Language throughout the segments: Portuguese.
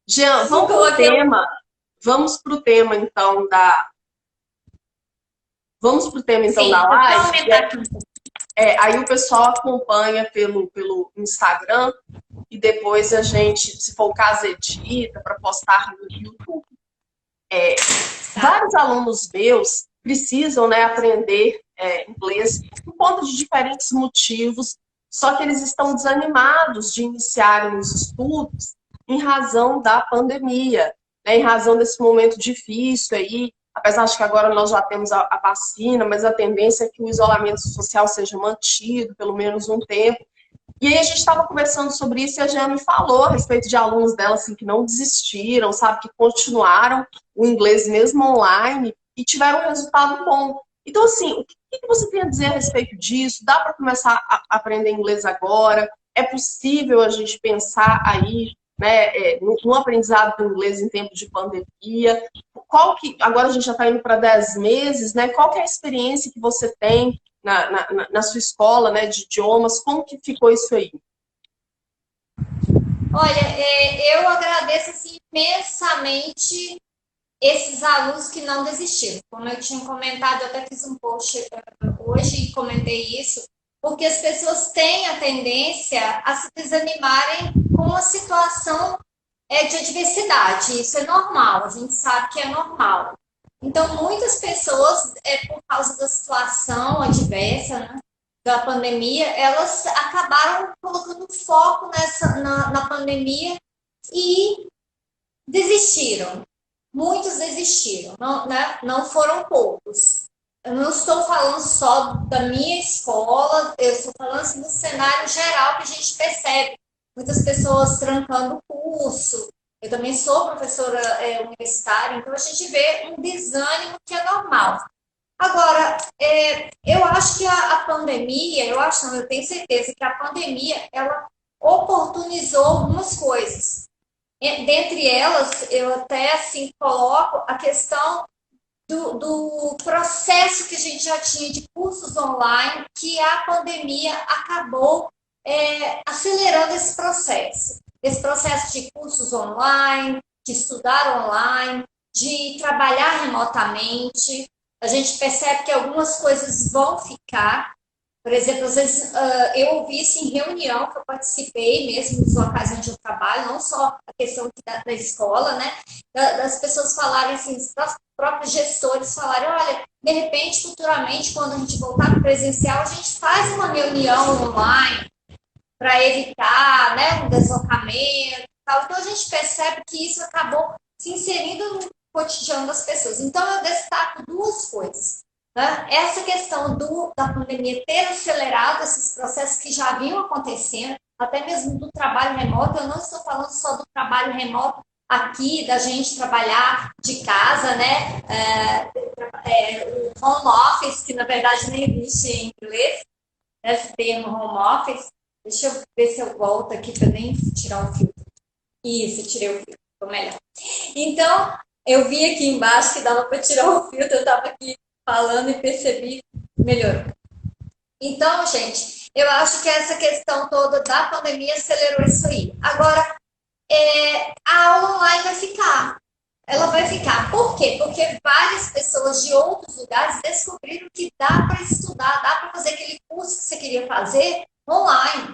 Jean, Não coloquei. vamos pro tema então da, vamos pro tema então Sim, da deixa eu live. aumentar aqui. Aí o pessoal acompanha pelo Instagram e depois a gente, se for o caso, edita para postar no YouTube. Tá. Vários alunos meus precisam, né, aprender inglês por conta de diferentes motivos, só que eles estão desanimados de iniciarem os estudos em razão da pandemia, né, em razão desse momento difícil aí, apesar de que agora nós já temos a vacina, mas a tendência é que o isolamento social seja mantido pelo menos um tempo. E aí a gente estava conversando sobre isso e a Jean me falou a respeito de alunos dela assim, que não desistiram, sabe, que continuaram o inglês mesmo online e tiveram um resultado bom. Então, assim, o que você tem a dizer a respeito disso? Dá para começar a aprender inglês agora? É possível a gente pensar aí, né, no aprendizado do inglês em tempo de pandemia? Agora a gente já está indo para 10 meses, né? Qual que é a experiência que você tem na sua escola, né, de idiomas? Como que ficou isso aí? Olha, eu agradeço assim, imensamente esses alunos que não desistiram. Como eu tinha comentado, eu até fiz um post hoje e comentei isso, porque as pessoas têm a tendência a se desanimarem com a situação de adversidade. Isso é normal, a gente sabe que é normal. Então, muitas pessoas, por causa da situação adversa, né, da pandemia, elas acabaram colocando foco na pandemia e desistiram. Muitos desistiram, não, né? Não foram poucos. Eu não estou falando só da minha escola, eu estou falando assim, no cenário geral que a gente percebe. Muitas pessoas trancando o curso. Eu também sou professora universitária, então a gente vê um desânimo que é normal. Agora, eu acho que a pandemia, eu acho não, eu tenho certeza que a pandemia, ela oportunizou algumas coisas. Dentre elas, eu até assim coloco a questão do processo que a gente já tinha de cursos online, que a pandemia acabou acelerando esse processo de cursos online, de estudar online, de trabalhar remotamente. A gente percebe que algumas coisas vão ficar. Por exemplo, às vezes eu ouvi isso em reunião que eu participei mesmo nos locais onde eu trabalho, não só a questão da escola, né? Das pessoas falarem assim, os próprios gestores falarem, olha, de repente, futuramente, quando a gente voltar para o presencial, a gente faz uma reunião online para evitar, né, um deslocamento e tal. Então a gente percebe que isso acabou se inserindo no cotidiano das pessoas. Então eu destaco duas coisas. Né? Essa questão da pandemia ter acelerado esses processos que já vinham acontecendo, até mesmo do trabalho remoto, eu não estou falando só do trabalho remoto aqui, da gente trabalhar de casa, né? O home office, que na verdade nem existe em inglês, esse termo home office. Deixa eu ver se eu volto aqui para nem tirar o filtro. Isso, tirei o filtro, ficou melhor. Então, eu vi aqui embaixo que dava para tirar o filtro, eu estava aqui falando e percebi, melhorou. Então, gente, eu acho que essa questão toda da pandemia acelerou isso aí. Agora, a aula online vai ficar. Ela vai ficar. Por quê? Porque várias pessoas de outros lugares descobriram que dá para estudar, dá para fazer aquele curso que você queria fazer online.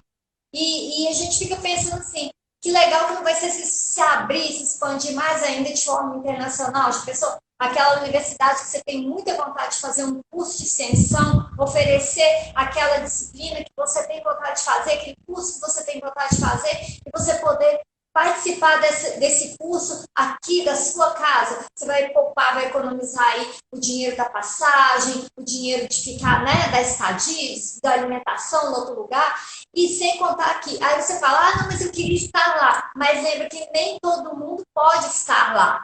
E a gente fica pensando assim, que legal que não vai ser se abrir, se expandir mais ainda de forma internacional. De pessoa, aquela universidade que você tem muita vontade de fazer um curso de extensão, oferecer aquela disciplina que você tem vontade de fazer, aquele curso que você tem vontade de fazer, e você poder participar desse curso aqui da sua casa. Você vai poupar, vai economizar aí o dinheiro da passagem, o dinheiro de ficar, né, da estadia, da alimentação no outro lugar. E sem contar aqui, aí você fala, ah, não, mas eu queria estar lá. Mas lembra que nem todo mundo pode estar lá.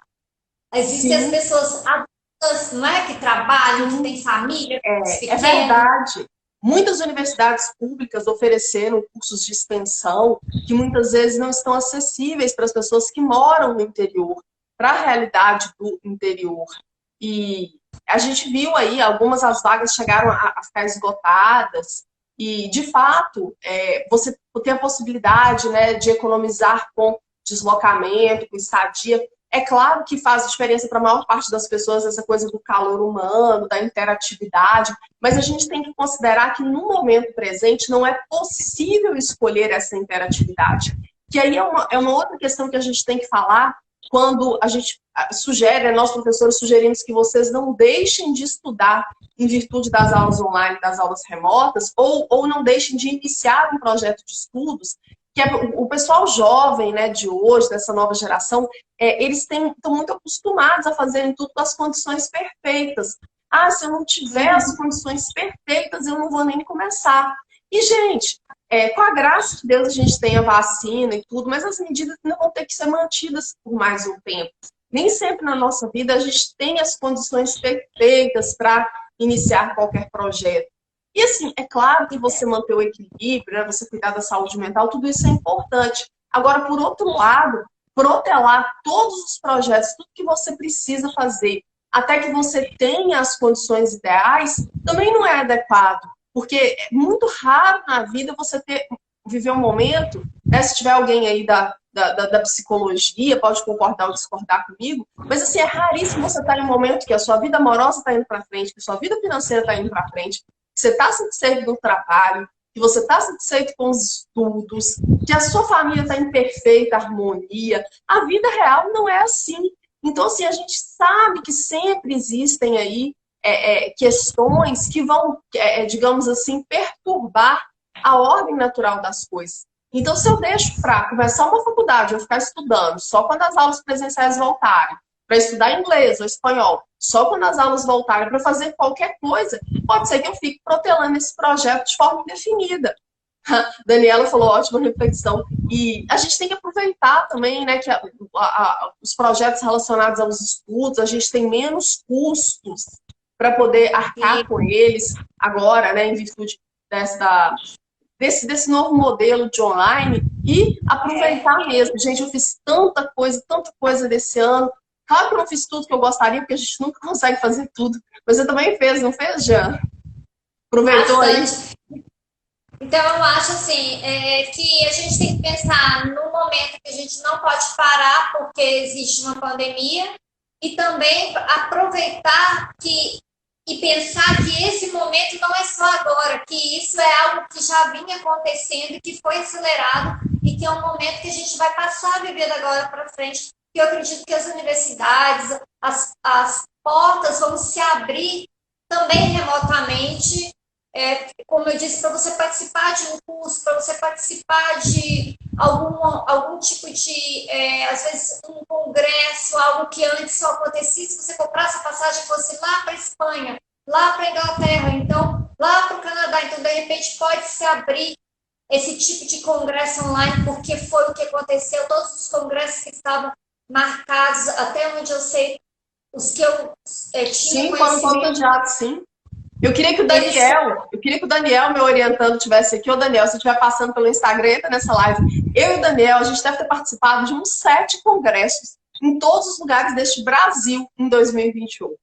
Existem as Sim, pessoas adultas, não é, que trabalham, que têm família, é pequenos. verdade. Muitas universidades públicas ofereceram cursos de extensão que muitas vezes não estão acessíveis para as pessoas que moram no interior, para a realidade do interior. E a gente viu aí, algumas das vagas chegaram a ficar esgotadas, e de fato, você tem a possibilidade, né, de economizar com deslocamento, com estadia. É claro que faz diferença para a maior parte das pessoas essa coisa do calor humano, da interatividade, mas a gente tem que considerar que no momento presente não é possível escolher essa interatividade. Que aí é uma outra questão que a gente tem que falar quando a gente sugere, nós professores sugerimos que vocês não deixem de estudar em virtude das aulas online, das aulas remotas, ou não deixem de iniciar um projeto de estudos, que é o pessoal jovem, né, de hoje, dessa nova geração, eles estão muito acostumados a fazerem tudo com as condições perfeitas. Ah, se eu não tiver as condições perfeitas, eu não vou nem começar. E, gente, com a graça de Deus a gente tem a vacina e tudo, mas as medidas não vão ter que ser mantidas por mais um tempo. Nem sempre na nossa vida a gente tem as condições perfeitas para iniciar qualquer projeto. E assim, é claro que você manter o equilíbrio, né, você cuidar da saúde mental, tudo isso é importante. Agora, por outro lado, protelar todos os projetos, tudo que você precisa fazer, até que você tenha as condições ideais, também não é adequado. Porque é muito raro na vida você viver um momento, né, se tiver alguém aí da psicologia, pode concordar ou discordar comigo, mas assim, é raríssimo você estar em um momento que a sua vida amorosa está indo para frente, que a sua vida financeira está indo para frente, que você está satisfeito do trabalho, que você está satisfeito com os estudos, que a sua família está em perfeita harmonia. A vida real não é assim. Então, assim, a gente sabe que sempre existem aí questões que vão, digamos assim, perturbar a ordem natural das coisas. Então, se eu deixo para começar uma faculdade, eu ficar estudando só quando as aulas presenciais voltarem, para estudar inglês ou espanhol, só quando as aulas voltarem, para fazer qualquer coisa, pode ser que eu fique protelando esse projeto de forma indefinida. Daniela falou, ótima reflexão. E a gente tem que aproveitar também, né, que os projetos relacionados aos estudos, a gente tem menos custos para poder arcar com eles agora, né, em virtude desse novo modelo de online e aproveitar mesmo. Gente, eu fiz tanta coisa desse ano. Claro que eu não fiz tudo que eu gostaria, porque a gente nunca consegue fazer tudo. Mas você também fez, não fez, Jean? Aproveitou bastante. Aí? Então, eu acho assim, que a gente tem que pensar no momento que a gente não pode parar porque existe uma pandemia e também aproveitar e pensar que esse momento não é só agora, que isso é algo que já vinha acontecendo e que foi acelerado e que é um momento que a gente vai passar a viver da agora para frente. E eu acredito que as universidades, as portas vão se abrir também remotamente, como eu disse, para você participar de um curso, para você participar de algum tipo de, às vezes, um congresso, algo que antes só acontecia se você comprasse a passagem e fosse lá para a Espanha, lá para a Inglaterra, então, lá para o Canadá. Então, de repente, pode se abrir esse tipo de congresso online, porque foi o que aconteceu. Todos os congressos que estavam marcados, até onde eu sei, os que eu tinha sim, foram planejados, sim. Eu queria que o Daniel, meu orientando, tivesse aqui. Ô, Daniel, se estiver passando pelo Instagram, entra nessa live. Eu e o Daniel, a gente deve ter participado de uns 7 congressos em todos os lugares deste Brasil em 2021.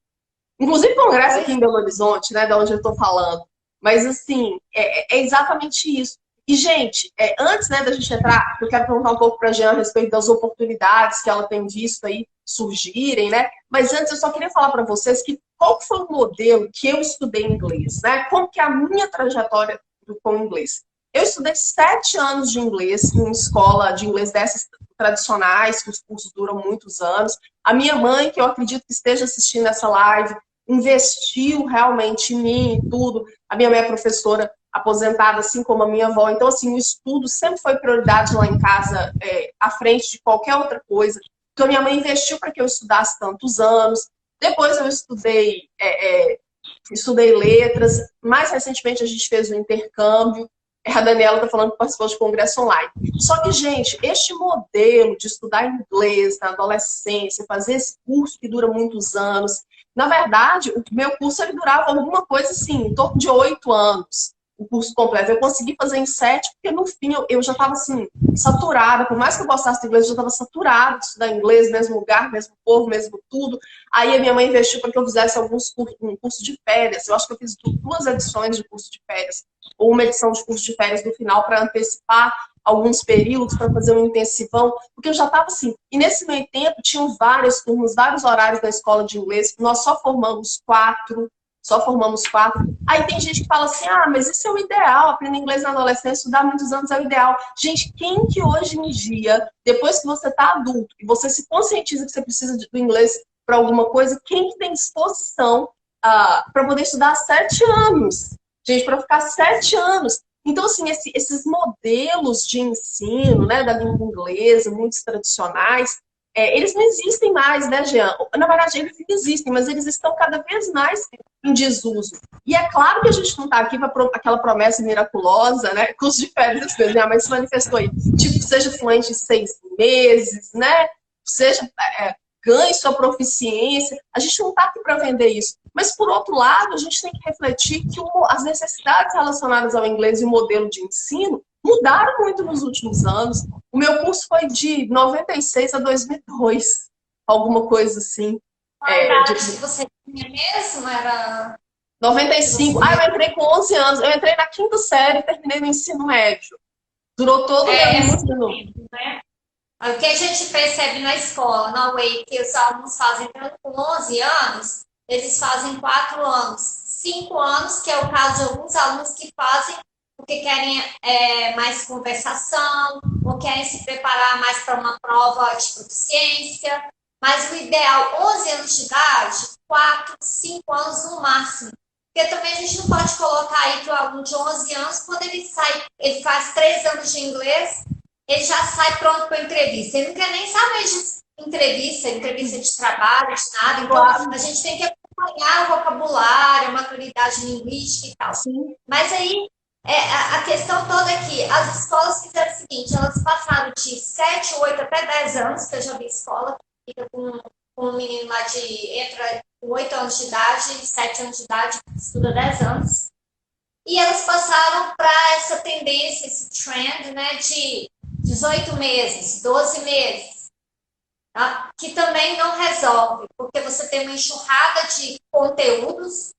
Inclusive congresso aqui em Belo Horizonte, né, de onde eu estou falando. Mas, assim, é exatamente isso. E, gente, antes, né, da gente entrar, eu quero perguntar um pouco para a Jean a respeito das oportunidades que ela tem visto aí surgirem, né? Mas antes eu só queria falar para vocês que qual foi o modelo que eu estudei inglês, né? Como que é a minha trajetória com inglês? Eu estudei 7 anos de inglês em uma escola de inglês dessas tradicionais, que os cursos duram muitos anos. A minha mãe, que eu acredito que esteja assistindo essa live, investiu realmente em mim e tudo. A minha mãe é professora aposentada, assim como a minha avó. Então, assim, o estudo sempre foi prioridade lá em casa, à frente de qualquer outra coisa. Então, minha mãe investiu para que eu estudasse tantos anos. Depois eu estudei letras. Mais recentemente, a gente fez um intercâmbio. A Daniela está falando que participou de congresso online. Só que, gente, este modelo de estudar inglês na adolescência, fazer esse curso que dura muitos anos, na verdade, o meu curso ele durava alguma coisa assim, em torno de 8 anos, o curso completo. Eu consegui fazer em 7, porque no fim eu já estava assim, saturada. Por mais que eu gostasse de inglês, eu já estava saturada de estudar inglês, mesmo lugar, mesmo povo, mesmo tudo. Aí a minha mãe investiu para que eu fizesse um curso de férias. Eu acho que eu fiz 2 edições de curso de férias, ou uma edição de curso de férias no final para antecipar alguns períodos para fazer um intensivão, porque eu já estava assim. E nesse meio tempo, tinham várias turmas, vários horários da escola de inglês, nós só formamos quatro. Aí tem gente que fala assim, mas isso é o ideal, aprender inglês na adolescência, estudar muitos anos é o ideal. Gente, quem que hoje em dia, depois que você está adulto, e você se conscientiza que você precisa do inglês para alguma coisa, quem que tem disposição para poder estudar 7 anos? Gente, para ficar 7 anos. Então, assim, esses modelos de ensino, né, da língua inglesa, muitos tradicionais, eles não existem mais, né, Jean? Na verdade, eles existem, mas eles estão cada vez mais em desuso. E é claro que a gente não está aqui para aquela promessa miraculosa, né? Curso de férias, minha mãe se manifestou aí. Tipo, seja fluente em 6 meses, né? Seja, ganhe sua proficiência. A gente não está aqui para vender isso. Mas, por outro lado, a gente tem que refletir que as necessidades relacionadas ao inglês e o modelo de ensino mudaram muito nos últimos anos. O meu curso foi de 96 a 2002, alguma coisa assim. A idade que você tinha mesmo era... 95. Eu entrei com 11 anos. Eu entrei na quinta série e terminei no ensino médio. Durou todo o meu ensino. Né? O que a gente percebe na escola, na UEI, que os alunos fazem tanto com 11 anos, eles fazem 4 anos. 5 anos, que é o caso de alguns alunos que fazem porque querem mais conversação, ou querem se preparar mais para uma prova de proficiência. Mas o ideal, 11 anos de idade, 4, 5 anos no máximo. Porque também a gente não pode colocar aí que o aluno de 11 anos, quando ele faz 3 anos de inglês, ele já sai pronto para entrevista. Ele não quer nem saber de entrevista de trabalho, de nada. Então, a gente tem que acompanhar o vocabulário, a maturidade linguística e tal. Sim. Mas aí, a questão toda é que as escolas fizeram o seguinte, elas passaram de 7, 8 até 10 anos, que eu já vi escola, que fica com um menino lá entra com 8 anos de idade, 7 anos de idade, estuda 10 anos. E elas passaram para essa tendência, esse trend, né, de 18 meses, 12 meses, tá? Que também não resolve, porque você tem uma enxurrada de conteúdos,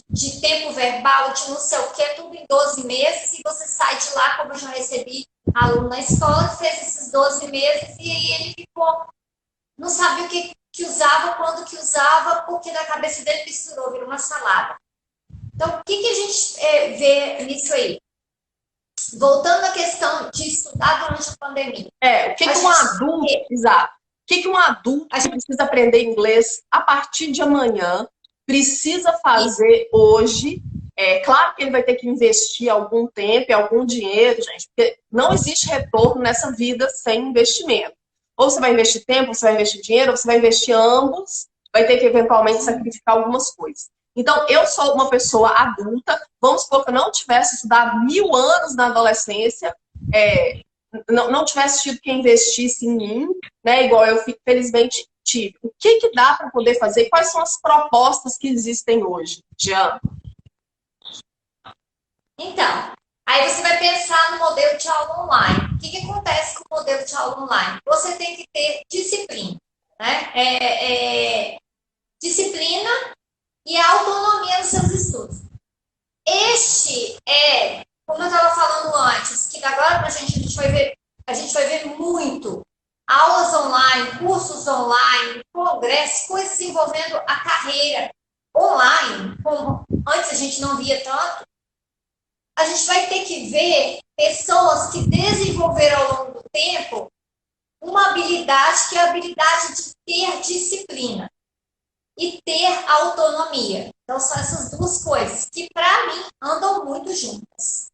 de tempo verbal, de não sei o que, tudo em 12 meses, e você sai de lá, como eu já recebi aluno na escola, fez esses 12 meses, e aí ele ficou, não sabia o que usava, quando que usava, porque na cabeça dele misturou, virou uma salada. Então, o que a gente vê nisso aí? Voltando à questão de estudar durante a pandemia. O que um adulto... Exato. O que um adulto que precisa aprender inglês a partir de amanhã precisa fazer hoje? Claro que ele vai ter que investir algum tempo e algum dinheiro, gente, porque não existe retorno nessa vida sem investimento. Ou você vai investir tempo, ou você vai investir dinheiro, ou você vai investir ambos, vai ter que eventualmente sacrificar algumas coisas. Então, eu sou uma pessoa adulta, vamos supor que eu não tivesse estudado 1000 anos na adolescência, não tivesse tido quem investisse em mim, né, igual eu felizmente tive. O que dá para poder fazer? Quais são as propostas que existem hoje, Jean? Então, aí você vai pensar no modelo de aula online. O que acontece com o modelo de aula online? Você tem que ter disciplina, né? Disciplina e autonomia nos seus estudos. Este como eu estava falando antes, que agora a gente vai ver muito aulas online, cursos online, congressos, coisas envolvendo a carreira online, como antes a gente não via tanto. A gente vai ter que ver pessoas que desenvolveram ao longo do tempo uma habilidade que é a habilidade de ter disciplina e ter autonomia. Então, são essas duas coisas que, para mim, andam muito juntas.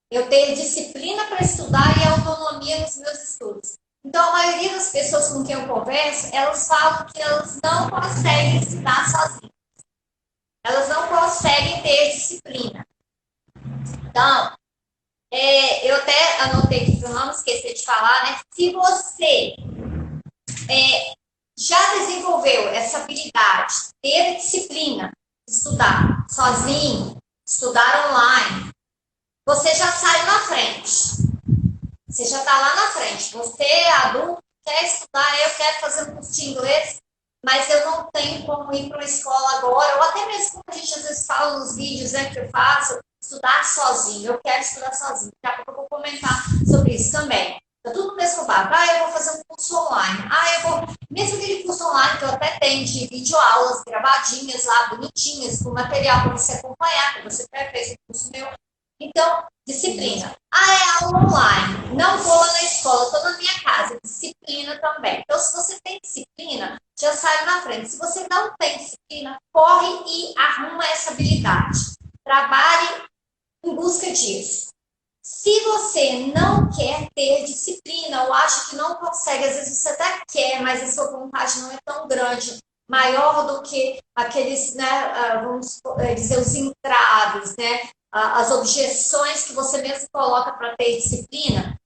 Eu ter disciplina para estudar e autonomia nos meus estudos. Então, a maioria das pessoas com quem eu converso, elas falam que elas não conseguem estudar sozinhas. Elas não conseguem ter disciplina. Então, eu até anotei aqui para não esquecer de falar, né? Se você já desenvolveu essa habilidade, ter disciplina, estudar sozinho, estudar online, você já sai na frente. Você já está lá na frente. Você é adulto, quer estudar, eu quero fazer um curso de inglês, mas eu não tenho como ir para uma escola agora, ou até mesmo como a gente às vezes fala nos vídeos, né, que eu faço, estudar sozinho, eu quero estudar sozinho. Daqui a pouco eu vou comentar sobre isso também. Tá tudo no mesmo barco. Eu vou fazer um curso online. Eu vou... Mesmo aquele curso online que eu até tenho de videoaulas gravadinhas lá, bonitinhas, com material para você acompanhar, que você até fez um curso meu. Então, disciplina. É aula online. Não vou lá na escola, estou na minha casa. Disciplina também. Então, se você tem disciplina, já sai na frente. Se você não tem disciplina, corre e arruma essa habilidade. Trabalhe em busca disso. Se você não quer ter disciplina ou acha que não consegue, às vezes você até quer, mas a sua vontade não é tão grande, maior do que aqueles, né, vamos dizer, os entraves, né, as objeções que você mesmo coloca para ter disciplina,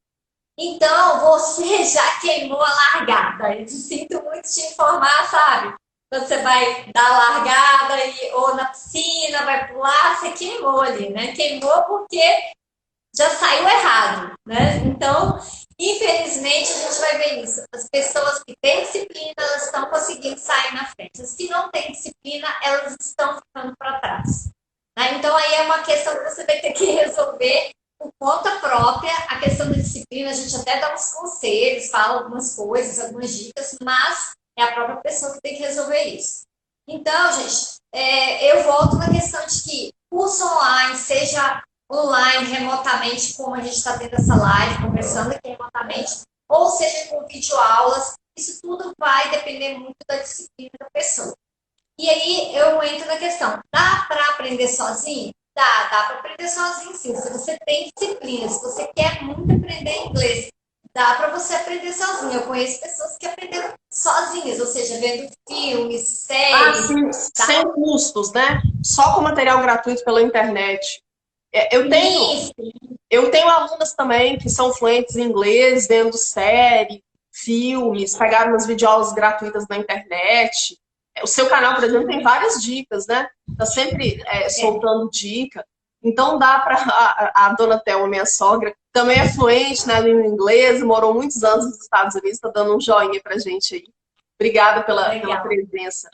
então você já queimou a largada. Eu sinto muito te informar, sabe? Quando você vai dar a largada ou na piscina, vai pular, você queimou ali, né? Queimou porque já saiu errado, né? Então, infelizmente, a gente vai ver isso. As pessoas que têm disciplina, elas estão conseguindo sair na frente. As que não têm disciplina, elas estão ficando para trás. Né? Então, aí é uma questão que você vai ter que resolver por conta própria. A questão da disciplina, a gente até dá uns conselhos, fala algumas coisas, algumas dicas, mas é a própria pessoa que tem que resolver isso. Então, gente, eu volto na questão de que curso online, seja online, remotamente, como a gente está tendo essa live, conversando aqui remotamente, ou seja com videoaulas, isso tudo vai depender muito da disciplina da pessoa. E aí eu entro na questão, dá para aprender sozinho? Dá para aprender sozinho sim, se você tem disciplina, se você quer muito aprender inglês, dá para você aprender sozinho. Eu conheço pessoas que aprenderam sozinhas, ou seja, vendo filmes, séries. Sim, sem custos, né? Só com material gratuito pela internet. Eu tenho alunas também que são fluentes em inglês, vendo série, filmes, pegaram umas videoaulas gratuitas na internet. O seu canal, por exemplo, tem várias dicas, né? Tá sempre soltando dica. Então dá para a dona Thelma, minha sogra, também é fluente na língua inglesa, morou muitos anos nos Estados Unidos, está dando um joinha pra gente aí. Obrigada pela presença.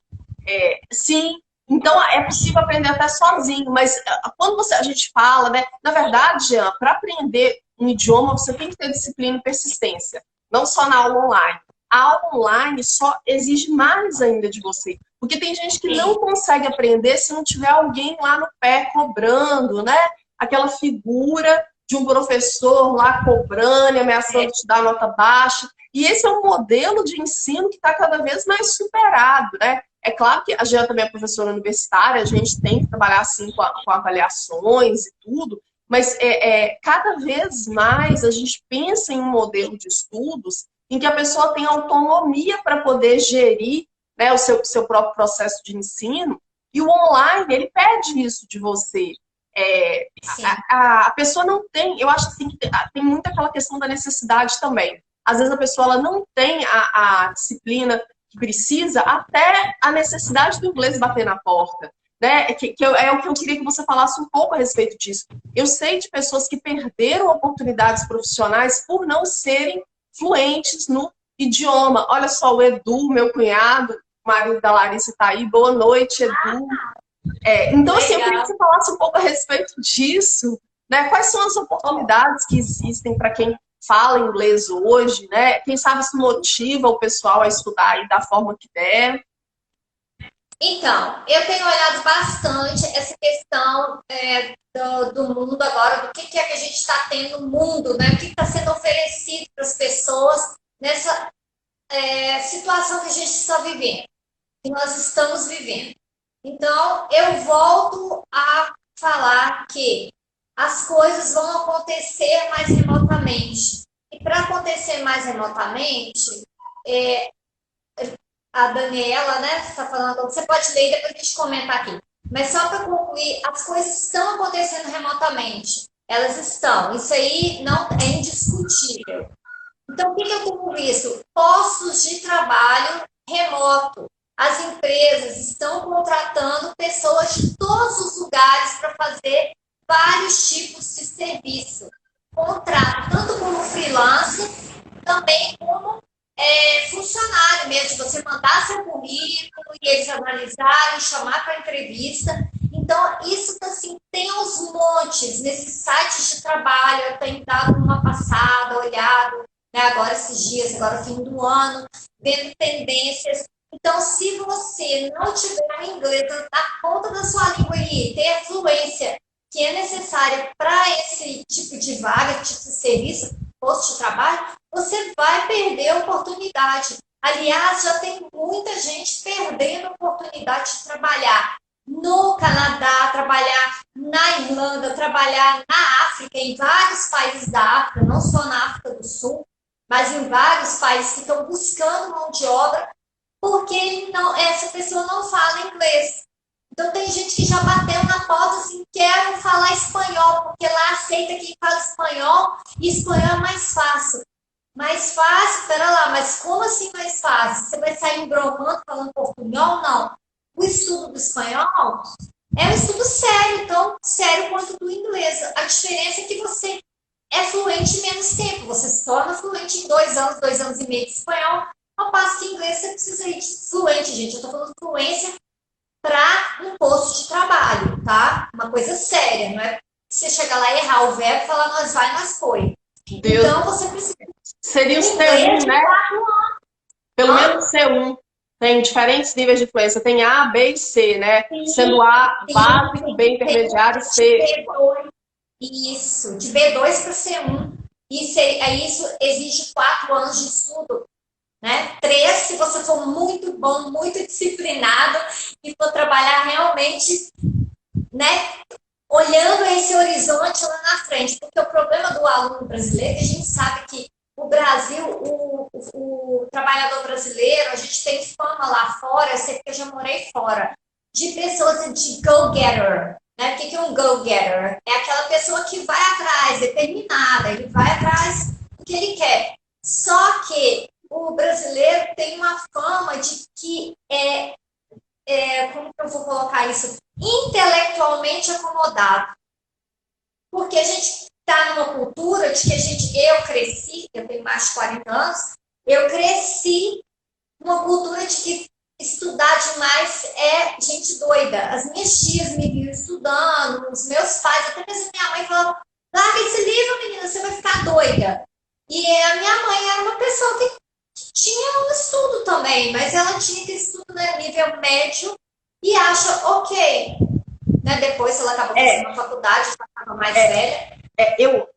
Sim, então é possível aprender até sozinho, mas quando a gente fala, né? Na verdade, Jean, para aprender um idioma, você tem que ter disciplina e persistência, não só na aula online. A aula online só exige mais ainda de você, porque tem gente que não consegue aprender se não tiver alguém lá no pé cobrando, né? Aquela figura de um professor lá cobrando, ameaçando te dar nota baixa. E esse é um modelo de ensino que está cada vez mais superado, né? É claro que a Jean também é professora universitária, a gente tem que trabalhar assim com avaliações e tudo, mas cada vez mais a gente pensa em um modelo de estudos em que a pessoa tem autonomia para poder gerir, né, o seu próprio processo de ensino, e o online, ele pede isso de você. A pessoa não tem, eu acho assim, que tem muito aquela questão da necessidade também. Às vezes a pessoa ela não tem a disciplina que precisa, até a necessidade do inglês bater na porta. Né? É o que eu queria que você falasse um pouco a respeito disso. Eu sei de pessoas que perderam oportunidades profissionais por não serem fluentes no idioma. Olha só, o Edu, meu cunhado, o marido da Larissa está aí. Boa noite, Edu. Então, assim, eu queria que você falasse um pouco a respeito disso. Né? Quais são as oportunidades que existem para quem fala inglês hoje, né? Quem sabe isso motiva o pessoal a estudar aí da forma que der. Então, eu tenho olhado bastante essa questão do mundo agora, do que é que a gente está tendo no mundo, né? O que está sendo oferecido para as pessoas nessa situação que a gente está vivendo, que nós estamos vivendo. Então, eu volto a falar que as coisas vão acontecer mais remotamente. E para acontecer mais remotamente, a Daniela, né, está falando, você pode ler e depois a gente comenta aqui. Mas só para concluir, as coisas estão acontecendo remotamente. Elas estão. Isso aí não é indiscutível. Então, o que eu tenho visto? Postos de trabalho remoto. As empresas estão contratando pessoas de todos os lugares para fazer vários tipos de serviço. Contrato, tanto como freelance, também como funcionário mesmo. Você mandar seu currículo e eles analisarem, chamar para entrevista. Então, isso assim, tem aos montes nesses sites de trabalho. Eu tenho dado uma passada, olhado, né, agora esses dias, agora fim do ano, vendo tendências. Então, se você não tiver o inglês na ponta da sua língua e ter a fluência que é necessária para esse tipo de vaga, tipo de serviço, posto de trabalho, você vai perder a oportunidade. Aliás, já tem muita gente perdendo a oportunidade de trabalhar no Canadá, trabalhar na Irlanda, trabalhar na África, em vários países da África, não só na África do Sul, mas em vários países que estão buscando mão de obra, porque não, essa pessoa não fala inglês. Então tem gente que já bateu na porta assim, quero falar espanhol, porque lá aceita quem fala espanhol, e espanhol é mais fácil. Mais fácil? Pera lá, mas como assim mais fácil? Você vai sair embromando falando portunhol? Não. O estudo do espanhol é um estudo sério, tão sério quanto do inglês. A diferença é que você é fluente em menos tempo. Você se torna fluente em 2 anos e meio de espanhol, ao passo que em inglês você precisa ir fluente, gente. Eu estou falando fluência para um posto de trabalho, tá? Uma coisa séria, não é você chegar lá e errar o verbo e falar nós vai, nós foi. Deus. Então você precisa. Seria o C1, né? Pelo menos C1. Tem diferentes níveis de fluência. Tem A, B e C, né? Sim, sendo A sim, básico, B intermediário e C. B2, isso, de B2 para C1. Isso exige 4 anos de estudo, né? 3 se você for muito bom, muito disciplinado e for trabalhar realmente, né? Olhando esse horizonte lá na frente. Porque o problema do aluno brasileiro, a gente sabe que o Brasil, o trabalhador brasileiro, a gente tem fama lá fora, eu sei porque eu já morei fora, de pessoas de go-getter. Né? O que é um go-getter? É aquela pessoa que vai atrás, determinada, ele vai atrás do que ele quer. Só que o brasileiro tem uma fama de que como que eu vou colocar isso? Intelectualmente acomodado. Porque a gente está numa cultura de que eu cresci, eu tenho mais de 40 anos, eu cresci numa cultura de que estudar demais é gente doida. As minhas tias me viam estudando, os meus pais, até mesmo minha mãe falou, larga esse livro, menina, você vai ficar doida. E a minha mãe era uma pessoa que tinha um estudo também, mas ela tinha que estudo no nível médio e acha ok. Né? Depois ela acabou fazendo uma faculdade, ela estava mais velha.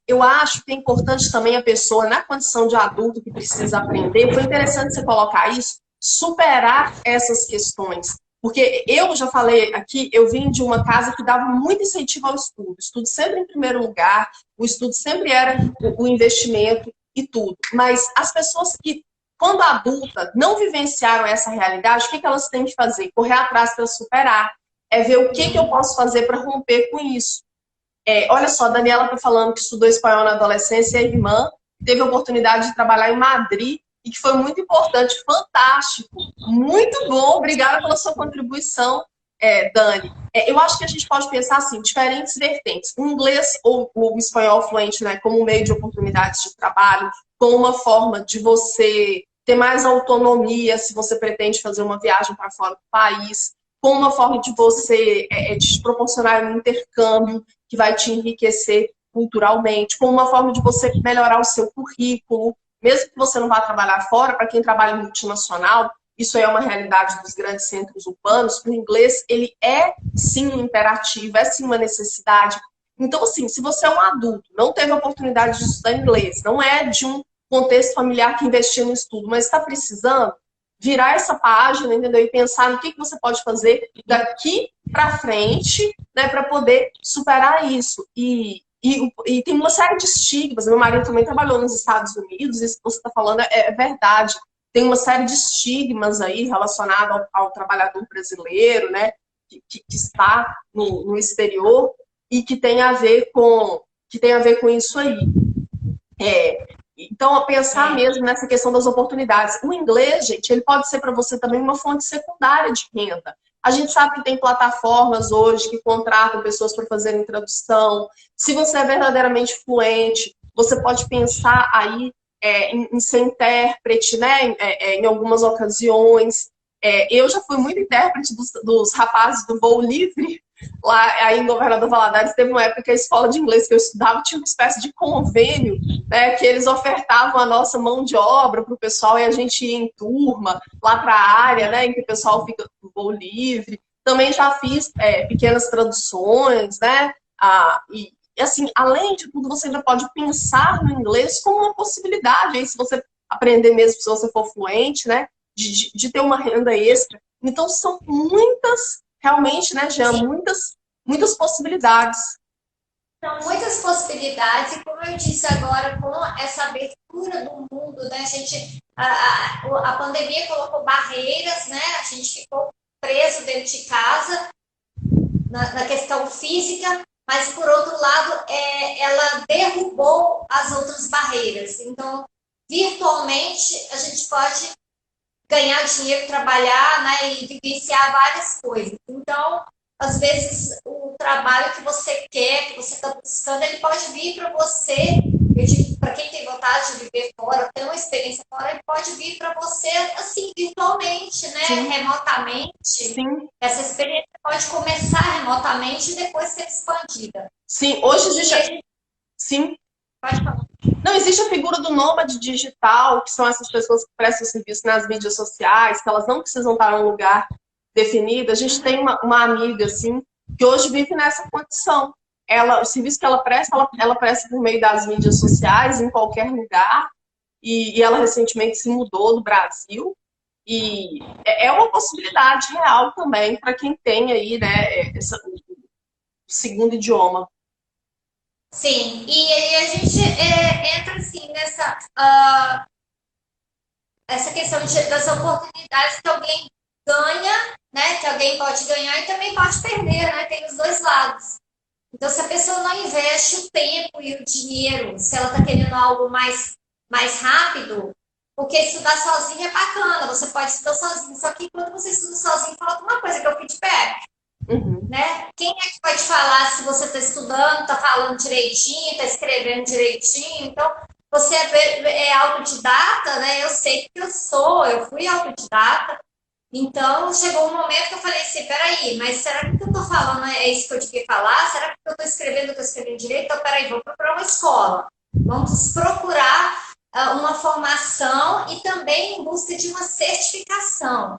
Eu acho que é importante também a pessoa, na condição de adulto que precisa aprender, foi interessante você colocar isso, superar essas questões. Porque eu já falei aqui, eu vim de uma casa que dava muito incentivo ao estudo. O estudo sempre em primeiro lugar, o estudo sempre era o investimento e tudo. Mas as pessoas que, quando adulta, não vivenciaram essa realidade, o que elas têm que fazer? Correr atrás para superar. É ver o que eu posso fazer para romper com isso. Olha só, a Daniela está falando que estudou espanhol na adolescência, e a irmã teve a oportunidade de trabalhar em Madrid e que foi muito importante, fantástico, muito bom, obrigada pela sua contribuição, Dani. Eu acho que a gente pode pensar assim, diferentes vertentes, o inglês ou o espanhol fluente, né, como um meio de oportunidades de trabalho, como uma forma de você ter mais autonomia se você pretende fazer uma viagem para fora do país, como uma forma de você te proporcionar um intercâmbio que vai te enriquecer culturalmente, como uma forma de você melhorar o seu currículo, mesmo que você não vá trabalhar fora, para quem trabalha em multinacional, isso é uma realidade dos grandes centros urbanos, o inglês, ele é sim um imperativo, é sim uma necessidade. Então, assim, se você é um adulto, não teve a oportunidade de estudar inglês, não é de um contexto familiar que investiu no estudo, mas está precisando, virar essa página, entendeu? E pensar no que você pode fazer daqui para frente, né, para poder superar isso. E tem uma série de estigmas. Meu marido também trabalhou nos Estados Unidos, isso que você está falando é verdade. Tem uma série de estigmas aí relacionados ao trabalhador brasileiro, né, que está no exterior e que tem a ver com isso aí. Então, a pensar mesmo nessa questão das oportunidades. O inglês, gente, ele pode ser para você também uma fonte secundária de renda. A gente sabe que tem plataformas hoje que contratam pessoas para fazerem tradução. Se você é verdadeiramente fluente, você pode pensar aí em ser intérprete, né? Em algumas ocasiões. Eu já fui muito intérprete dos rapazes do Voo Livre, Lá aí em Governador Valadares teve uma época que a escola de inglês que eu estudava tinha uma espécie de convênio, né, que eles ofertavam a nossa mão de obra para o pessoal e a gente ia em turma lá para a área, né, em que o pessoal fica no voo livre. Também já fiz pequenas traduções, né, e assim, além de tudo, você ainda pode pensar no inglês como uma possibilidade, aí se você aprender mesmo, se você for fluente, né, de ter uma renda extra. Então, são muitas, realmente, né, Jean, muitas possibilidades. São muitas possibilidades, e como eu disse agora, com essa abertura do mundo, né, a pandemia colocou barreiras, né, a gente ficou preso dentro de casa, na questão física, mas, por outro lado, ela derrubou as outras barreiras. Então, virtualmente, a gente pode ganhar dinheiro, trabalhar, né, e vivenciar várias coisas. Então, às vezes, o trabalho que você quer, que você está buscando, ele pode vir para você. Eu digo, para quem tem vontade de viver fora, ter uma experiência fora, ele pode vir para você, assim, virtualmente, né, Sim. remotamente. Sim. Essa experiência pode começar remotamente e depois ser expandida. Sim, hoje existe... Sim. Pode falar. Não, existe a figura do nômade digital, que são essas pessoas que prestam serviço nas mídias sociais, que elas não precisam estar em um lugar definido. A gente tem uma amiga, assim, que hoje vive nessa condição. O serviço que ela presta por meio das mídias sociais, em qualquer lugar, e ela recentemente se mudou do Brasil, e é uma possibilidade real também para quem tem aí, né, o segundo idioma. Sim, e aí a gente entra assim nessa essa questão das oportunidades que alguém ganha, né? Que alguém pode ganhar e também pode perder, né? Tem os dois lados. Então, se a pessoa não investe o tempo e o dinheiro, se ela está querendo algo mais rápido, porque estudar sozinho é bacana, você pode estudar sozinho, só que quando você estuda sozinho, falta uma coisa, que é o feedback. Uhum. Né? Quem é que pode falar se você está estudando, está falando direitinho, está escrevendo direitinho? Então, você é autodidata, né? Eu sei que eu fui autodidata. Então, chegou um momento que eu falei assim, peraí, mas será que o que eu estou falando é isso que eu devia falar? Será que eu estou escrevendo direito? Então, peraí, vamos procurar uma escola. Vamos procurar uma formação e também em busca de uma certificação.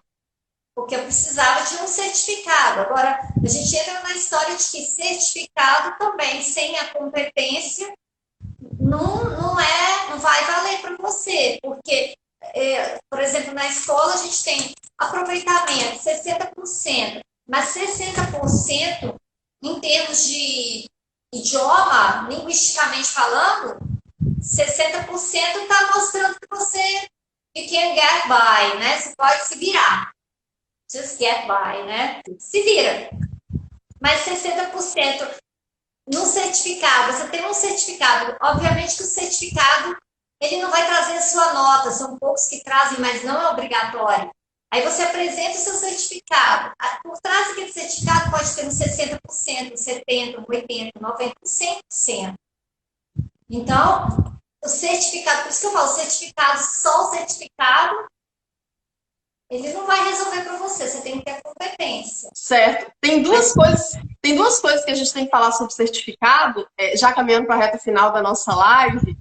Porque eu precisava de um certificado. Agora, a gente entra na história de que certificado também, sem a competência, não vai valer para você. Porque, por exemplo, na escola a gente tem aproveitamento 60%, mas 60% em termos de idioma, linguisticamente falando, 60% está mostrando que você can get by, né? Você pode se virar. Just get by, né? Se vira. Mas 60% no certificado, você tem um certificado. Obviamente que o certificado, ele não vai trazer a sua nota. São poucos que trazem, mas não é obrigatório. Aí você apresenta o seu certificado. Por trás daquele certificado pode ter uns 60%, 70%, 80%, 90%, 100%. Então, o certificado, por isso que eu falo, só o certificado, ele não vai resolver para você, você tem que ter competência. Certo. Tem duas coisas que a gente tem que falar sobre certificado, já caminhando para a reta final da nossa live.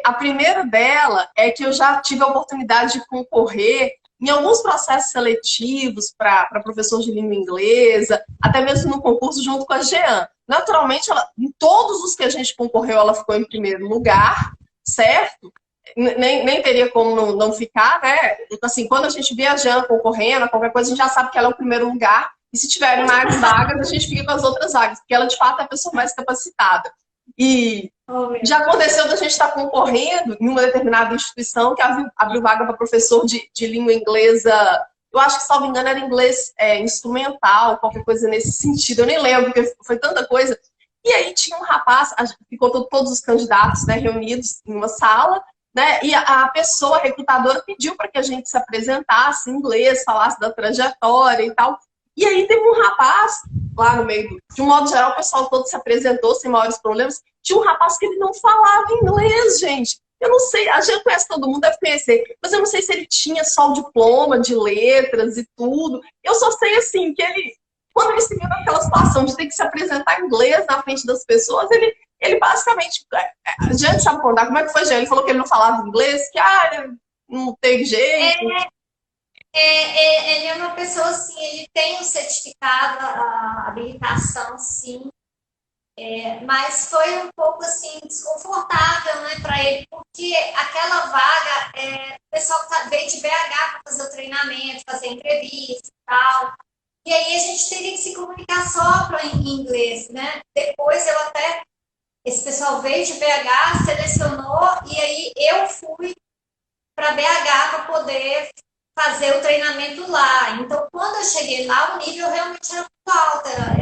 A primeira dela é que eu já tive a oportunidade de concorrer em alguns processos seletivos para professor de língua inglesa, até mesmo no concurso junto com a Jean. Naturalmente, em todos os que a gente concorreu, ela ficou em primeiro lugar, certo? Nem teria como não ficar, né? Então, assim, quando a gente vê a Jean concorrendo, qualquer coisa, a gente já sabe que ela é o primeiro lugar. E se tiverem mais vagas, a gente fica com as outras vagas, porque ela, de fato, é a pessoa mais capacitada. E já aconteceu da gente estar concorrendo em uma determinada instituição que abriu vaga para professor de língua inglesa. Eu acho que, salvo engano, era inglês instrumental, qualquer coisa nesse sentido. Eu nem lembro, porque foi tanta coisa. E aí tinha um rapaz, ficou todos os candidatos, né, reunidos em uma sala, né, e a pessoa, a recrutadora, pediu para que a gente se apresentasse em inglês, falasse da trajetória e tal. E aí teve um rapaz, lá no meio, de um modo geral, o pessoal todo se apresentou sem maiores problemas. Tinha um rapaz que ele não falava inglês, gente. Eu não sei, a gente conhece todo mundo, deve conhecer, mas eu não sei se ele tinha só o diploma de letras e tudo. Eu só sei, assim, que quando ele se viu naquela situação de ter que se apresentar em inglês na frente das pessoas, ele basicamente, a gente sabe contar como é que foi, gente? Ele falou que ele não falava inglês, que não teve jeito. Ele é uma pessoa assim, ele tem um certificado, a habilitação, sim, mas foi um pouco assim desconfortável, né, para ele, porque aquela vaga, o pessoal veio de BH para fazer o treinamento, fazer entrevista e tal, e aí a gente teria que se comunicar só em inglês, né? Depois esse pessoal veio de BH, selecionou, e aí eu fui para BH para poder fazer o treinamento lá. Então, quando eu cheguei lá, o nível realmente era muito alto, era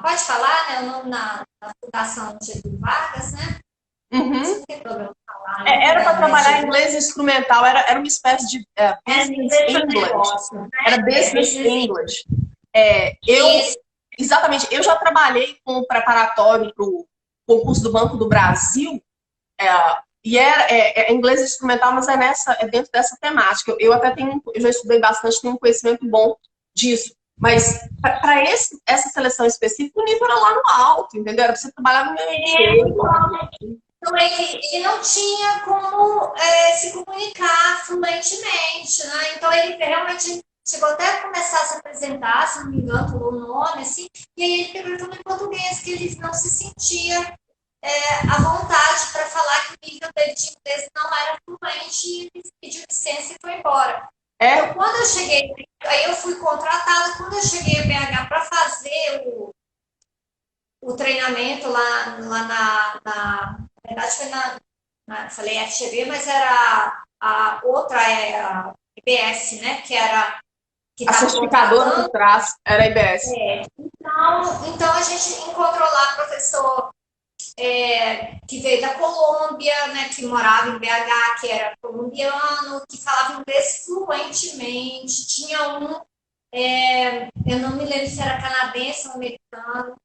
pode falar, né? O nome na Fundação Getúlio Vargas, né? Uhum. Não tem problema falar, né? Era para trabalhar em inglês instrumental, era uma espécie de business English. Era business English. Exatamente, eu já trabalhei com o preparatório para o concurso do Banco do Brasil, e é inglês instrumental, mas é dentro dessa temática. Eu já estudei bastante, tenho um conhecimento bom disso. Mas para essa seleção específica, o nível era lá no alto, entendeu? Era para você trabalhar no meio então, ele não tinha como se comunicar fluentemente, né? Então, ele realmente chegou até a começar a se apresentar, se não me engano, falou o nome, assim, e aí ele perguntou em português que ele não se sentia à vontade para falar que o nível dele de inglês não era fluente, e ele pediu licença e foi embora. Então, quando eu cheguei, aí eu fui contratada, quando eu cheguei a BH para fazer o treinamento lá na verdade foi falei FGV, mas era a outra, a IBS, né, que era a certificadora por trás era a IBS. Então a gente encontrou lá professor que veio da Colômbia, né, que morava em BH, que era colombiano, que falava inglês fluentemente. Tinha eu não me lembro se era canadense ou americano,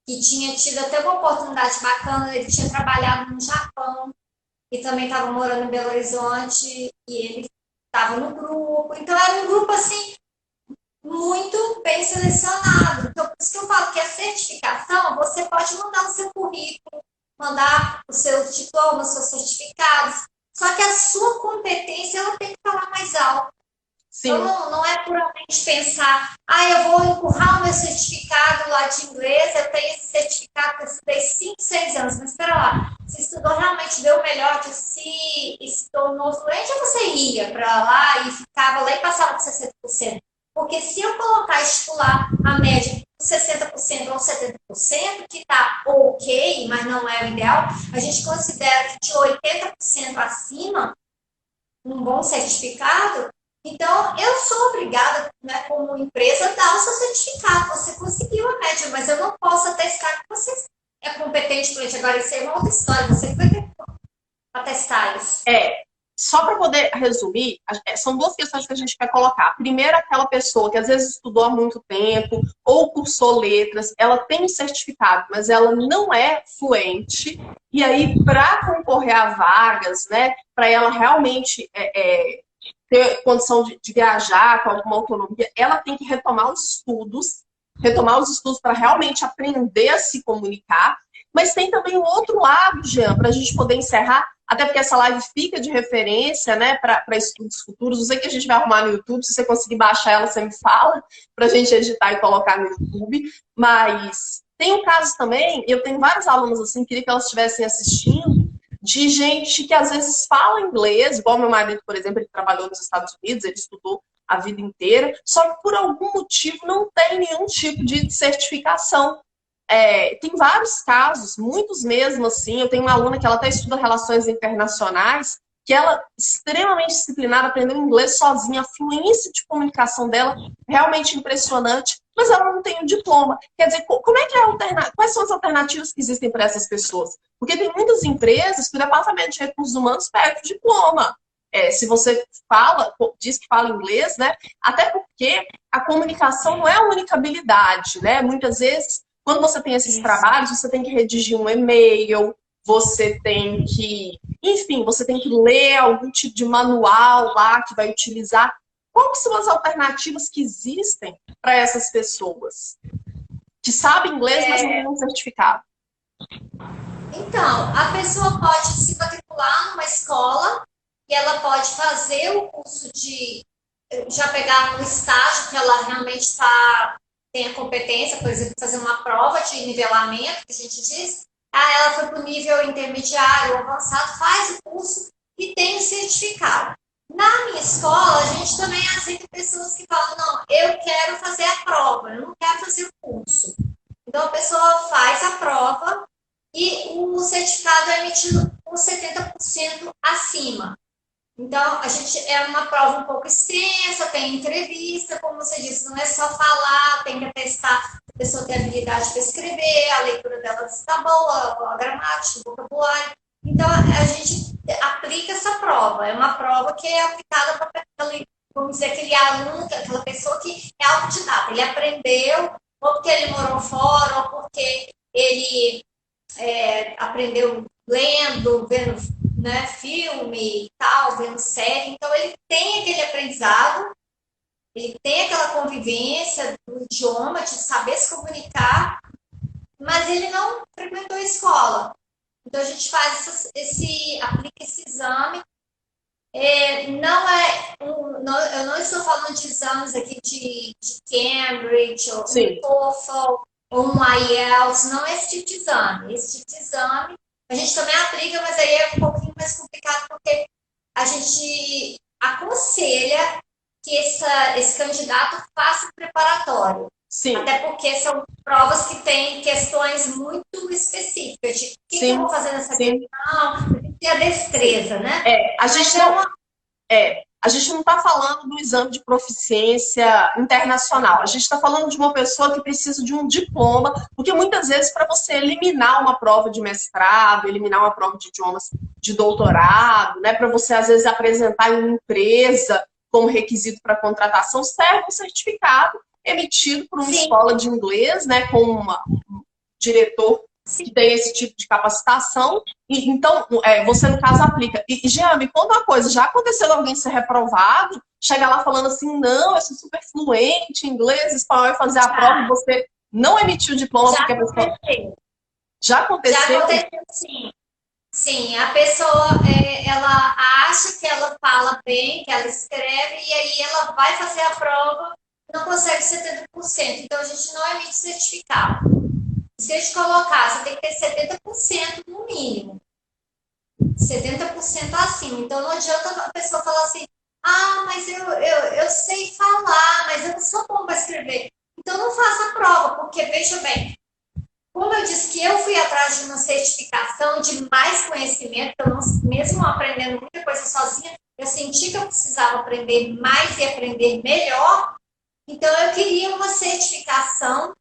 que tinha tido até uma oportunidade bacana, ele tinha trabalhado no Japão e também estava morando em Belo Horizonte, e ele estava no grupo. Então era um grupo assim muito bem selecionado. Então, por isso que eu falo que a certificação, você pode mandar no seu currículo, mandar os seus diplomas, os seus certificados, só que a sua competência ela tem que falar mais alto. Sim. Então, não é puramente pensar, eu vou empurrar o meu certificado lá de inglês, eu tenho esse certificado que eu estudei 5, 6 anos, mas espera lá, você estudou realmente, deu o melhor, que se tornou fluente, ou você ia para lá e ficava lá e passava com 60%? Porque se eu colocar estipular a média de 60% ou 70%, que está ok, mas não é o ideal, a gente considera que de 80% acima, um bom certificado, então eu sou obrigada, né, como empresa, a dar o seu certificado. Você conseguiu a média, mas eu não posso atestar que você é competente fluente. Agora, isso é uma outra história, você vai ter que atestar isso. Só para poder resumir, são duas questões que a gente quer colocar. Primeiro, aquela pessoa que às vezes estudou há muito tempo ou cursou letras, ela tem um certificado, mas ela não é fluente. E aí, para concorrer a vagas, né, para ela realmente ter condição de viajar com alguma autonomia, ela tem que retomar os estudos para realmente aprender a se comunicar. Mas tem também o outro lado, Jean, para a gente poder encerrar, até porque essa live fica de referência, né, para estudos futuros. Não sei o que a gente vai arrumar no YouTube, se você conseguir baixar ela, você me fala, para a gente editar e colocar no YouTube. Mas tem um caso também, eu tenho vários alunos assim, queria que elas estivessem assistindo, de gente que às vezes fala inglês, igual meu marido, por exemplo, ele trabalhou nos Estados Unidos, ele estudou a vida inteira, só que por algum motivo não tem nenhum tipo de certificação. Tem vários casos, muitos mesmo assim. Eu tenho uma aluna que ela até estuda relações internacionais, que ela, extremamente disciplinada, aprendeu inglês sozinha, a fluência de comunicação dela realmente impressionante, mas ela não tem um diploma. Quer dizer, como é que quais são as alternativas que existem para essas pessoas? Porque tem muitas empresas que o departamento de recursos humanos pede o diploma. Se você diz que fala inglês, né? Até porque a comunicação não é a única habilidade, né? Muitas vezes, quando você tem esses trabalhos, você tem que redigir um e-mail, você tem que, enfim, você tem que ler algum tipo de manual lá que vai utilizar. Quais são as alternativas que existem para essas pessoas que sabem inglês, mas não têm um certificado? Então, a pessoa pode se matricular numa escola e ela pode fazer o curso de já pegar no estágio que ela realmente tem a competência, por exemplo, fazer uma prova de nivelamento, que a gente diz. Ah, ela foi para o nível intermediário, avançado, faz o curso e tem o certificado. Na minha escola, a gente também aceita pessoas que falam, não, eu quero fazer a prova, eu não quero fazer o curso. Então, a pessoa faz a prova e o certificado é emitido com 70% acima. Então, a gente é uma prova um pouco extensa, tem entrevista, como você disse, não é só falar, tem que atestar se a pessoa tem habilidade para escrever, a leitura dela está boa, a gramática, o vocabulário. Então, a gente aplica essa prova. É uma prova que é aplicada para aquele, vamos dizer, aquele aluno, aquela pessoa que é autodidata. Ele aprendeu, ou porque ele morou fora, ou porque ele aprendeu lendo, vendo, né, filme e tal, vendo série. Então, ele tem aquele aprendizado, ele tem aquela convivência do idioma, de saber se comunicar, mas ele não frequentou a escola. Então, a gente aplica esse exame. Eu não estou falando de exames aqui de Cambridge, ou um TOEFL, ou um IELTS, não é esse tipo de exame. Esse tipo de exame a gente também aplica, mas aí é um pouquinho mais complicado, porque a gente aconselha que esse candidato faça o preparatório. Sim. Até porque são provas que têm questões muito específicas de o que eu vou fazer nessa questão, tem que ter a destreza, né? A gente não está falando do exame de proficiência internacional. A gente está falando de uma pessoa que precisa de um diploma, porque muitas vezes para você eliminar uma prova de mestrado, eliminar uma prova de idiomas de doutorado, né, para você às vezes apresentar em uma empresa como requisito para contratação, serve um certificado emitido por uma escola de inglês, né, com um diretor que tem esse tipo de capacitação. E, então, você, no caso, aplica. E, Jean, me conta uma coisa. Já aconteceu alguém ser reprovado, chegar lá falando assim, não, eu sou super fluente em inglês, espanhol, e fazer a prova, e você não emitiu o diploma porque a pessoa... Já aconteceu? Já aconteceu, sim. Sim, a pessoa, ela acha que ela fala bem, que ela escreve, e aí ela vai fazer a prova, não consegue 70%. Então, a gente não emite certificado. Se a gente colocar, você tem que ter 70% no mínimo. 70% acima. Então, não adianta a pessoa falar assim, ah, mas eu sei falar, mas eu não sou bom para escrever. Então, não faça a prova, porque, veja bem, como eu disse que eu fui atrás de uma certificação de mais conhecimento, eu não, mesmo aprendendo muita coisa sozinha, eu senti que eu precisava aprender mais e aprender melhor. Então, eu queria uma certificação.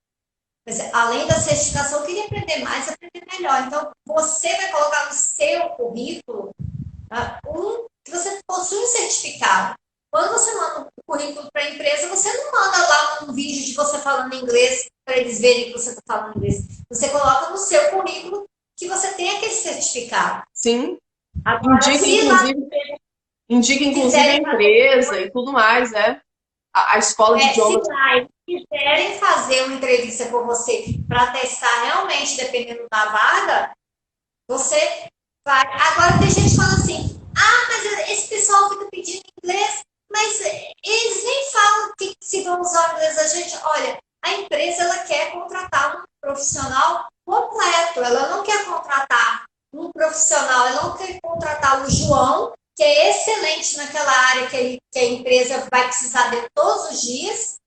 Mas, além da certificação, eu queria aprender mais e aprender melhor. Então, você vai colocar no seu currículo que você possui um certificado. Quando você manda um currículo para a empresa, você não manda lá um vídeo de você falando inglês para eles verem que você está falando inglês. Você coloca no seu currículo que você tem aquele certificado. Sim. Agora, indica, inclusive, a empresa e tudo mais, né? A escola de idiomas. Se quiserem fazer uma entrevista com você para testar realmente, dependendo da vaga, você vai. Agora tem gente falando assim, mas esse pessoal fica pedindo inglês, mas eles nem falam que se vão usar o inglês da gente. Olha, a empresa ela quer contratar um profissional completo, ela não quer contratar um profissional, ela não quer contratar o João, que é excelente naquela área que a empresa vai precisar de todos os dias,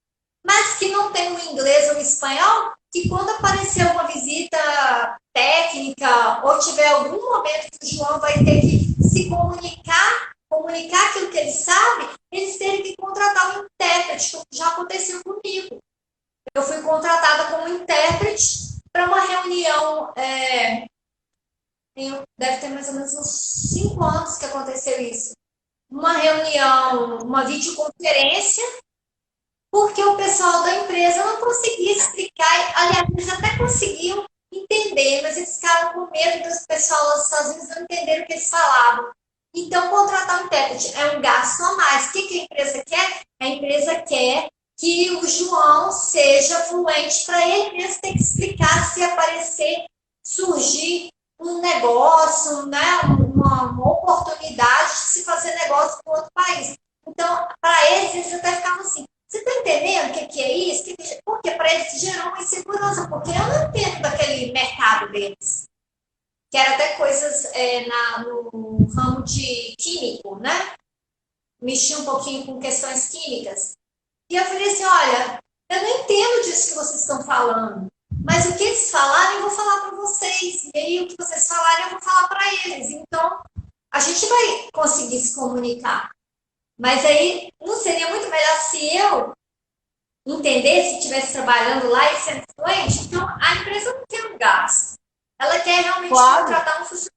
mas que não tem o inglês ou o espanhol, que quando aparecer uma visita técnica ou tiver algum momento que o João vai ter que se comunicar aquilo que ele sabe, eles terem que contratar um intérprete, que já aconteceu comigo. Eu fui contratada como intérprete para uma reunião, deve ter mais ou menos uns 5 anos que aconteceu isso. Uma reunião, uma videoconferência, porque o pessoal da empresa não conseguia explicar, aliás, eles até conseguiam entender, mas eles ficaram com medo dos pessoal lá dos Estados Unidos não entenderem o que eles falavam. Então, contratar um intérprete é um gasto a mais. O que a empresa quer? quer que o João seja fluente para ele mesmo ter que explicar se aparecer, surgir um negócio, né, uma oportunidade de se fazer negócio com outro país. Então, para eles até ficavam assim, você está entendendo o que é isso? Porque para eles gerou uma insegurança, porque eu não entendo daquele mercado deles. Que era até coisas no ramo de químico, né? Mexia um pouquinho com questões químicas. E eu falei assim, olha, eu não entendo disso que vocês estão falando, mas o que eles falarem eu vou falar para vocês, e aí o que vocês falarem eu vou falar para eles. Então, a gente vai conseguir se comunicar. Mas aí, não seria muito melhor se eu entendesse, estivesse trabalhando lá e sendo fluente? Então, a empresa não tem um gasto. Ela quer realmente contratar um funcionário.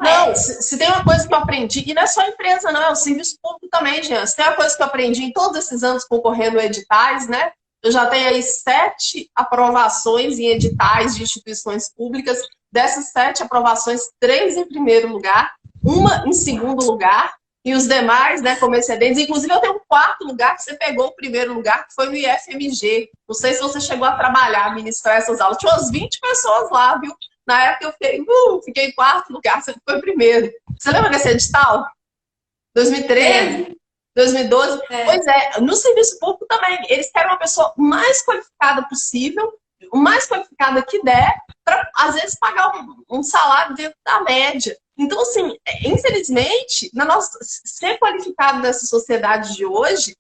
Não, se tem uma coisa que eu aprendi, e não é só a empresa, não, é o serviço público também, Jean. Se tem uma coisa que eu aprendi em todos esses anos concorrendo a editais, né? Eu já tenho aí 7 aprovações em editais de instituições públicas. Dessas 7 aprovações, 3 em primeiro lugar, uma em segundo lugar, e os demais, né, como excedentes. Inclusive, eu tenho um 4º lugar que você pegou o primeiro lugar, que foi no IFMG. Não sei se você chegou a trabalhar, ministrar essas aulas. Tinha umas 20 pessoas lá, viu? Na época eu fiquei em 4º lugar, você ficou em primeiro. Você lembra desse edital? 2013? 2012? Pois é, no serviço público também. Eles querem uma pessoa mais qualificada possível, o mais qualificada que der, para, às vezes, pagar um salário dentro da média. Então, assim, infelizmente, ser qualificado nessa sociedade de hoje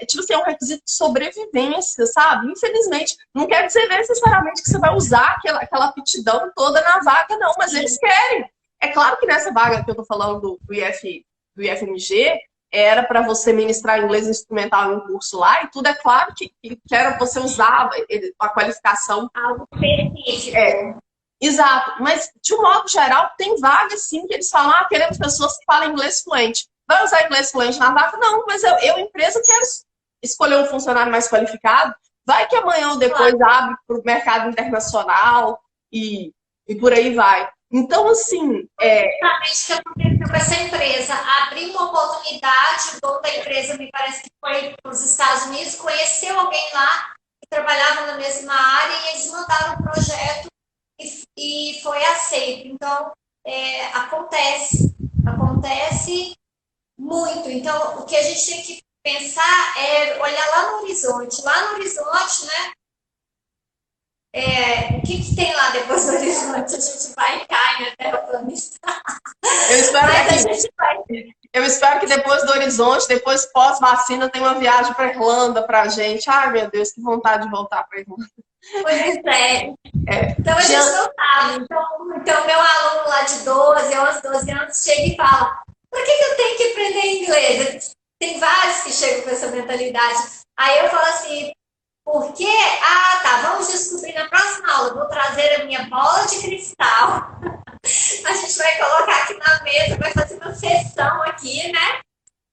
tipo assim, é um requisito de sobrevivência, sabe? Infelizmente, não quer dizer necessariamente que você vai usar aquela aptidão toda na vaga, não, mas eles querem. É claro que nessa vaga que eu tô falando do IFMG, era para você ministrar inglês instrumental em um curso lá, e tudo é claro que era você usava a qualificação. Algo específico. Exato, mas de um modo geral, tem vagas sim que eles falam, queremos pessoas que falam inglês fluente. Vai usar inglês fluente na vaga? Não, mas eu empresa, quero escolher um funcionário mais qualificado. Vai que amanhã ou depois abre para o mercado internacional e por aí vai. Então, assim... Exatamente o que aconteceu com essa empresa. Abriu uma oportunidade, o dono da empresa, me parece que foi para os Estados Unidos, conheceu alguém lá que trabalhava na mesma área e eles mandaram um projeto e foi aceito. Então, acontece muito. Então, o que a gente tem que pensar é olhar lá no horizonte. Lá no horizonte, né? O que tem lá depois do horizonte? A gente vai e cai na Terra planista. Eu espero que depois do horizonte, depois pós-vacina, tem uma viagem para a Irlanda para a gente. Ai, meu Deus, que vontade de voltar para a Irlanda. Pois é. Então, a gente não sabe. Então, meu aluno lá de 12, 11, 12 anos chega e fala: por que eu tenho que aprender inglês? Tem vários que chegam com essa mentalidade. Aí eu falo assim, porque, vamos descobrir na próxima aula. Eu vou trazer a minha bola de cristal. A gente vai colocar aqui na mesa, vai fazer uma sessão aqui, né?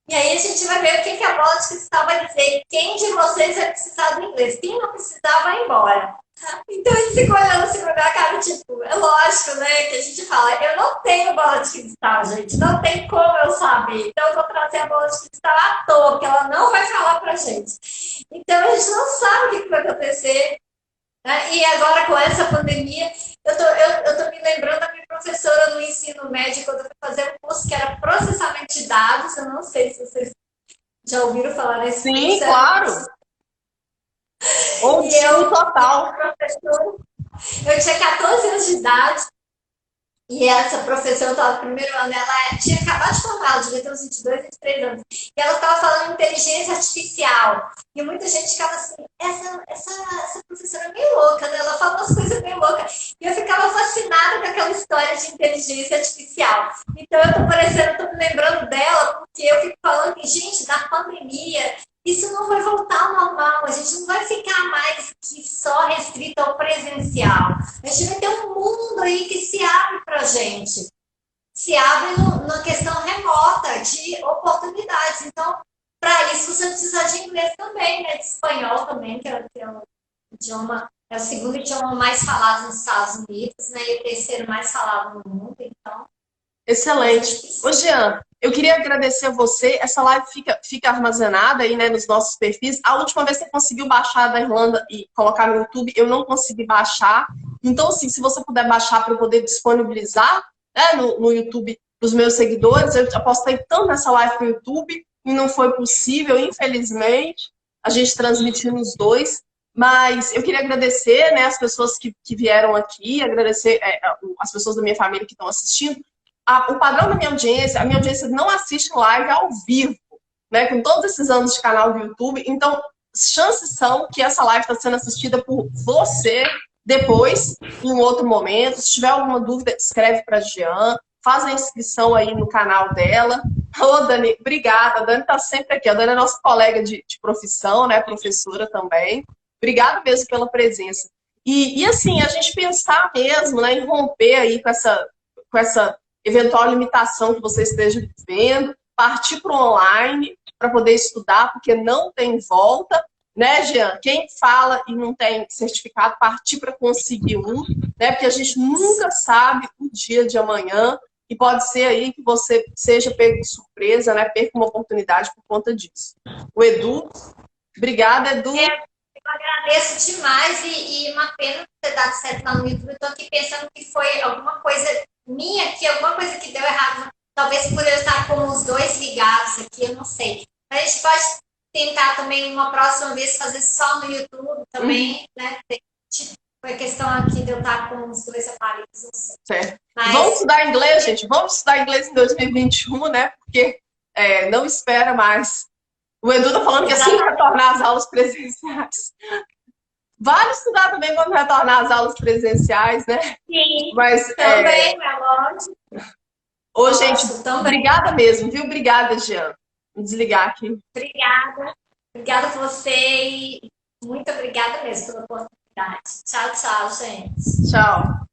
E aí a gente vai ver o que a bola de cristal vai dizer. Quem de vocês vai precisar do inglês? Quem não precisar, vai embora. Então a gente fica olhando assim pra minha cara, tipo, é lógico, né, que a gente fala, eu não tenho bola de cristal, gente, não tem como eu saber. Então eu vou trazer a bola de cristal à toa, porque ela não vai falar pra gente. Então a gente não sabe o que vai acontecer. Né? E agora com essa pandemia, eu tô me lembrando da minha professora no ensino médio, quando eu fui fazer um curso que era processamento de dados. Eu não sei se vocês já ouviram falar nesse curso. Sim, claro. E eu, total. Eu tinha 14 anos de idade. E essa professora, eu estava no primeiro ano, ela tinha acabado de formar, ela devia ter uns 22, 23 anos. E ela estava falando inteligência artificial. E muita gente ficava assim, essa professora é meio louca, né? Ela fala umas coisas meio loucas. E eu ficava fascinada com aquela história de inteligência artificial. Então eu tô me lembrando dela, porque eu fico falando que, gente, na pandemia, isso não vai voltar ao normal, a gente não vai ficar mais que só restrito ao presencial. A gente vai ter um mundo aí que se abre para a gente. Se abre na questão remota de oportunidades. Então, para isso, você precisa de inglês também, né? De espanhol também, que é o idioma, é o segundo idioma mais falado nos Estados Unidos, né? E o terceiro mais falado no mundo, então... Excelente. Ô, Jean, Eu queria agradecer a você. Essa live fica armazenada aí, né, nos nossos perfis. A última vez que você conseguiu baixar da Irlanda e colocar no YouTube, eu não consegui baixar. Então, assim, se você puder baixar para eu poder disponibilizar, né, no YouTube para os meus seguidores, eu apostei tanto nessa live para o YouTube e não foi possível, infelizmente, a gente transmitir nos dois. Mas eu queria agradecer, né, as pessoas que vieram aqui, agradecer as pessoas da minha família que estão assistindo. O padrão da minha audiência, a minha audiência não assiste live ao vivo, né? Com todos esses anos de canal do YouTube. Então, chances são que essa live está sendo assistida por você depois, em um outro momento. Se tiver alguma dúvida, escreve para a Jean, faz a inscrição aí no canal dela. Ô, Dani, obrigada. A Dani está sempre aqui. A Dani é nossa colega de profissão, né? Professora também. Obrigada mesmo pela presença. E assim, a gente pensar mesmo, né, em romper aí com essa eventual limitação que você esteja vivendo, partir para o online para poder estudar, porque não tem volta, né, Jean? Quem fala e não tem certificado, partir para conseguir um, né? Porque a gente nunca sabe o dia de amanhã e pode ser aí que você seja pego de surpresa, né? Perca uma oportunidade por conta disso. O Edu, obrigada, Edu. Eu agradeço demais e uma pena ter dado certo lá no YouTube. Eu tô aqui pensando que foi alguma coisa minha aqui, alguma coisa que deu errado. Talvez por eu estar com os dois ligados aqui, eu não sei. Mas a gente pode tentar também uma próxima vez fazer só no YouTube também, né? Foi questão aqui de eu estar com os dois aparelhos, não sei. Certo. Mas... Vamos estudar inglês, gente? Vamos estudar inglês em 2021, né? Porque não espera mais. O Edu tá falando que assim que retornar às aulas presenciais. Vale estudar também quando retornar às aulas presenciais, né? Sim, mas também, é lógico. Ô, gente, obrigada mesmo, viu? Obrigada, Jean. Vou desligar aqui. Obrigada. Obrigada a você e muito obrigada mesmo pela oportunidade. Tchau, tchau, gente. Tchau.